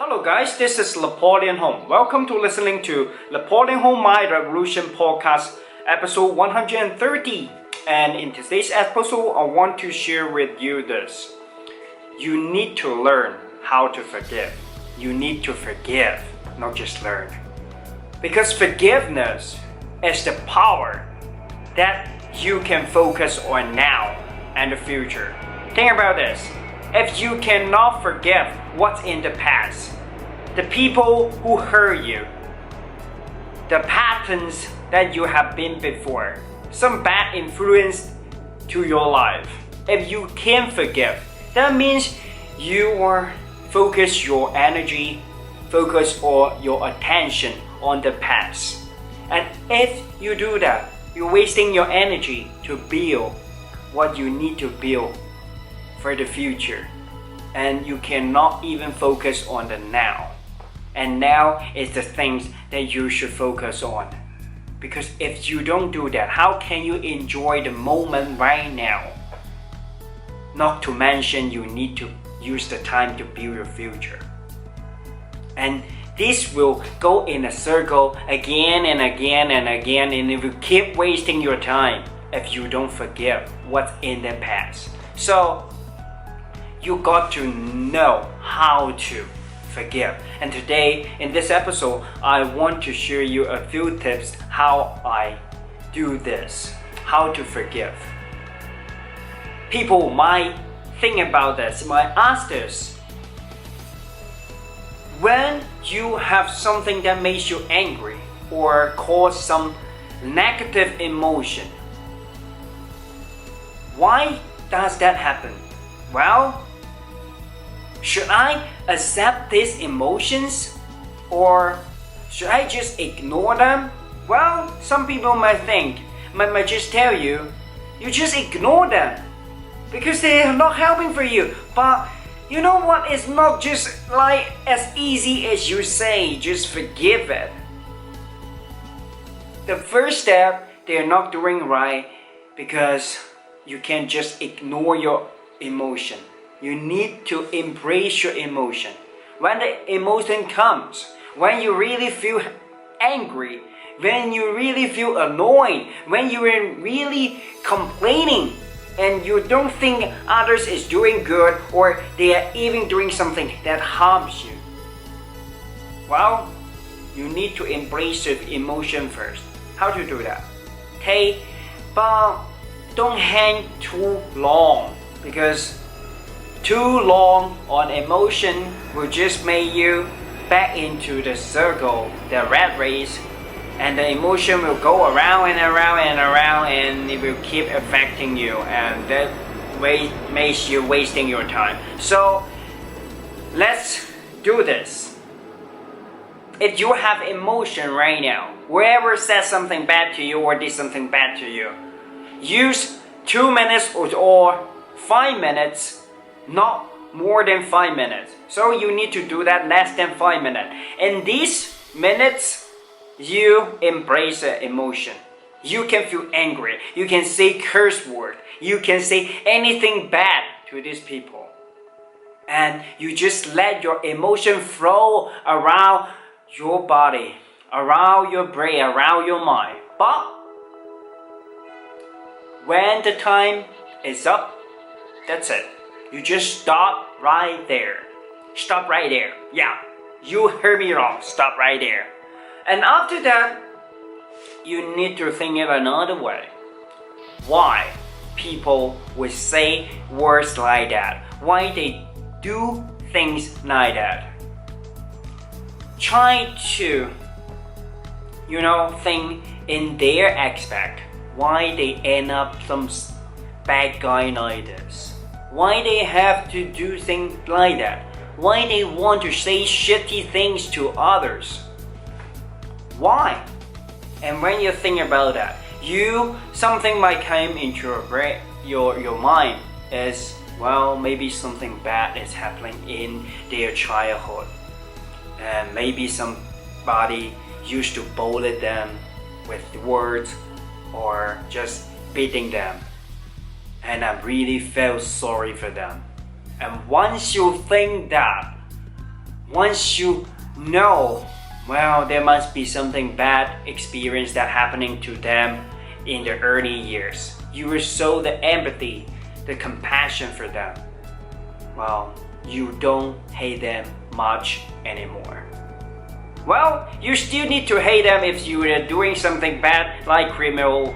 Hello guys, this is Napoleon Home. Welcome to listening to Napoleon Home My Revolution podcast, episode 130. And in today's episode, I want to share with you this. You need to learn how to forgive. You need to forgive, not just learn. Because forgiveness is the power that you can focus on now and the future. Think about this. If you cannot forgive what's in the past, the people who hurt you, the patterns that you have been before, some bad influence to your life, if you can't forgive, that means you are focus your energy, focus all your attention on the past. And if you do that, you're wasting your energy to build what you need to build for the future, and you cannot even focus on the now. And now is the things that you should focus on, because if you don't do that, how can you enjoy the moment right now? Not to mention you need to use the time to build your future. And this will go in a circle again and again and again, and it will keep wasting your time if you don't forgive what's in the past. So you got to know how to forgive. And today in this episode, I want to share you a few tips how I do this, how to forgive. People might think about this, might ask this. When you have something that makes you angry or cause some negative emotion, why does that happen? Well, should I accept these emotions or should I just ignore them? Well, some people might just tell you, you just ignore them because they are not helping for you. But you know what? It's not just like as easy as you say, just forgive it. The first step, they're not doing right because you can't just ignore your emotion. You need to embrace your emotion. When the emotion comes, when you really feel angry, when you really feel annoyed, when you're really complaining and you don't think others is doing good or they are even doing something that harms you, well, you need to embrace your emotion first. How to do that? Okay, but don't hang too long, because too long on emotion will just make you back into the circle, the rat race, and the emotion will go around and around and around, and it will keep affecting you, and that makes you wasting your time. So let's do this. If you have emotion right now, whoever said something bad to you or did something bad to you, use 2 minutes or 5 minutes, not more than 5 minutes. So you need to do that less than 5 minutes. In these minutes, you embrace the emotion. You can feel angry. You can say curse word. You can say anything bad to these people. And you just let your emotion flow around your body, around your brain, around your mind. But when the time is up, that's it. You just stop right there. Stop right there. Yeah, you heard me wrong. Stop right there. And after that, you need to think it another way. Why people would say words like that? Why they do things like that? Try to, think in their aspect. Why they end up some bad guy like this? Why they have to do things like that? Why they want to say shitty things to others? Why? And when you think about that, something might come into your brain, your mind is, well, maybe something bad is happening in their childhood, and maybe somebody used to bully them with words or just beating them, and I really felt sorry for them. And once you think that, once you know, well, there must be something bad experience that happening to them in the early years. You will show the empathy, the compassion for them. Well, you don't hate them much anymore. Well, you still need to hate them if you are doing something bad, like criminal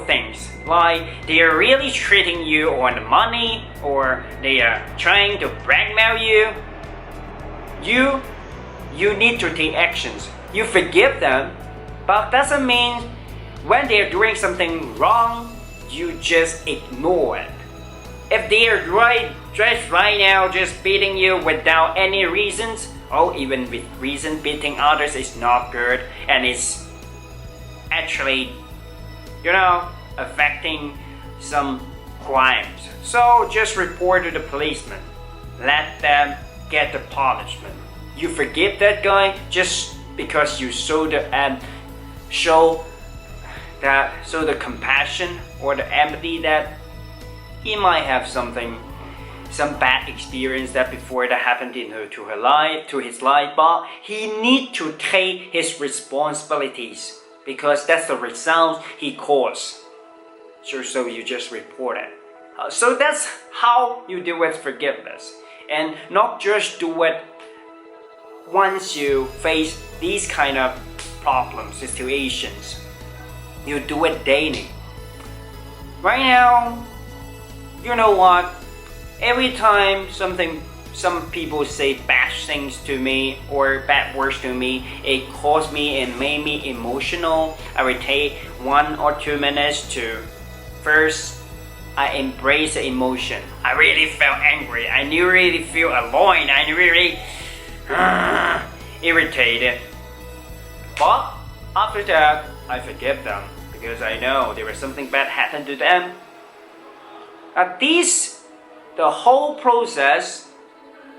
things, like they are really treating you on money, or they are trying to blackmail you. You need to take actions. You forgive them, but doesn't mean when they are doing something wrong, you just ignore it. If they are just right now just beating you without any reasons, or even with reason, beating others is not good, and it's actually, affecting some crimes. So just report to the policeman. Let them get the punishment. You forgive that guy just because you show the compassion or the empathy that he might have some bad experience that before that happened to his life, but he need to take his responsibilities because that's the result he caused. So you just report it. So that's how you deal with forgiveness, and not just do it once you face these kind of problems, situations. You do it daily. Right now, you know what? Every time some people say bad things to me or bad words to me, it caused me and made me emotional. I would take 1 or 2 minutes to first I embrace the emotion. I really felt angry. I really feel annoyed. I really irritated. But after that, I forgive them because I know there was something bad happened to them. At least the whole process,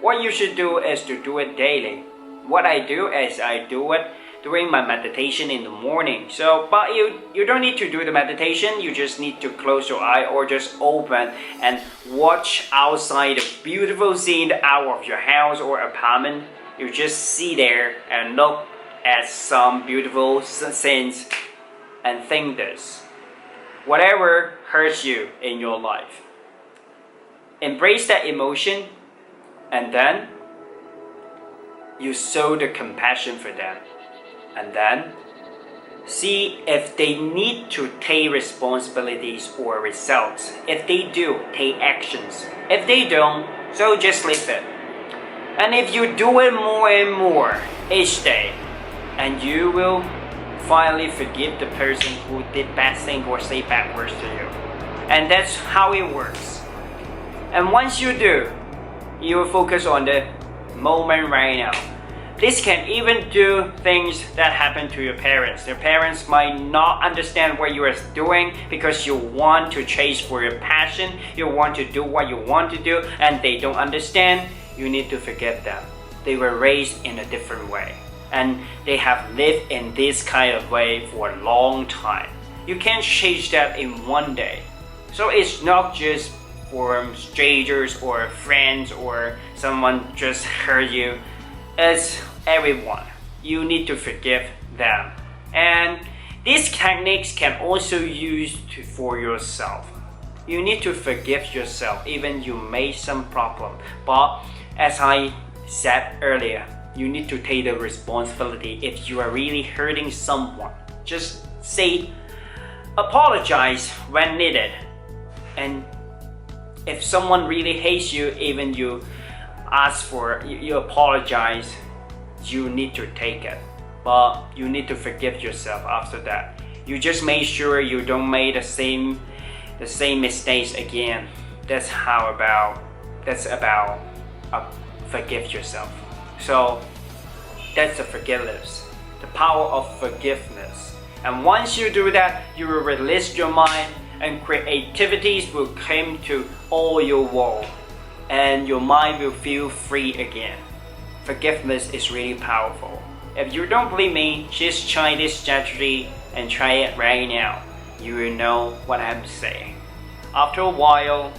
what you should do is to do it daily. What I do is I do it during my meditation in the morning. But you don't need to do the meditation. You just need to close your eye or just open and watch outside the beautiful scene out of your house or apartment. You just sit there and look at some beautiful scenes and think this. Whatever hurts you in your life, embrace that emotion, and then you show the compassion for them, and then see if they need to take responsibilities or results. If they do, take actions. If they don't, so just leave it. And if you do it more and more each day, and you will finally forgive the person who did bad thing or say bad words to you. And that's how it works. And once you do, you will focus on the moment right now. This can even do things that happen to your parents. Your parents might not understand what you are doing because you want to chase for your passion. You want to do what you want to do, and they don't understand. You need to forget them. They were raised in a different way, and they have lived in this kind of way for a long time. You can't change that in one day. So it's not just for strangers or friends or someone just hurt you. It's everyone. You need to forgive them. And these techniques can also use for yourself. You need to forgive yourself even you made some problem. But as I said earlier, you need to take the responsibility. If you are really hurting someone, just say apologize when needed. And if someone really hates you, even you apologize, you need to take it. But you need to forgive yourself after that. You just make sure you don't make the same mistakes again. That's about forgive yourself. So that's the forgiveness, the power of forgiveness. And once you do that, you will release your mind, and creativities will come to all your world, and your mind will feel free again. Forgiveness is really powerful. If you don't believe me, just try this strategy and try it right now. You will know what I'm saying. After a while,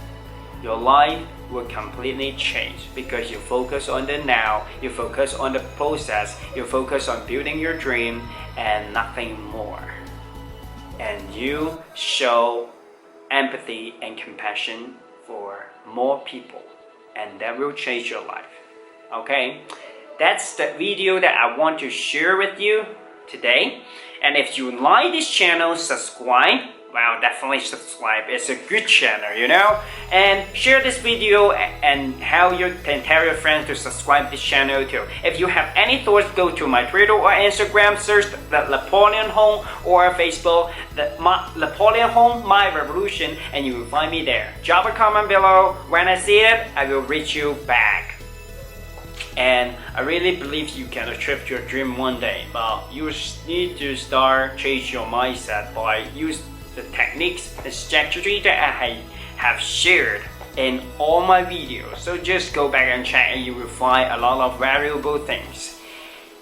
your life will completely change because you focus on the now, you focus on the process, you focus on building your dream and nothing more. And you show empathy and compassion for more people, and that will change your life. Okay, that's the video that I want to share with you today. And if you like this channel, subscribe. Well, definitely subscribe. It's a good channel, you know. And share this video and how you can tell your friends to subscribe this channel too. If you have any thoughts, go to my Twitter or Instagram, search the Napoleon Home, or Facebook, Napoleon Home My Revolution, and you will find me there. Drop a comment below. When I see it, I will reach you back. And I really believe you can achieve your dream one day, but you need to start change your mindset by using the techniques and strategy that I have shared in all my videos. So just go back and check and you will find a lot of valuable things.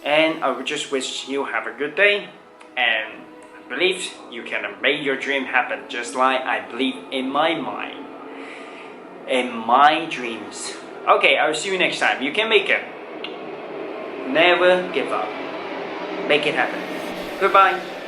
And I would just wish you have a good day, and I believe you can make your dream happen just like I believe in my mind, in my dreams. Okay, I'll see you next time. You can make it. Never give up. Make it happen. Goodbye.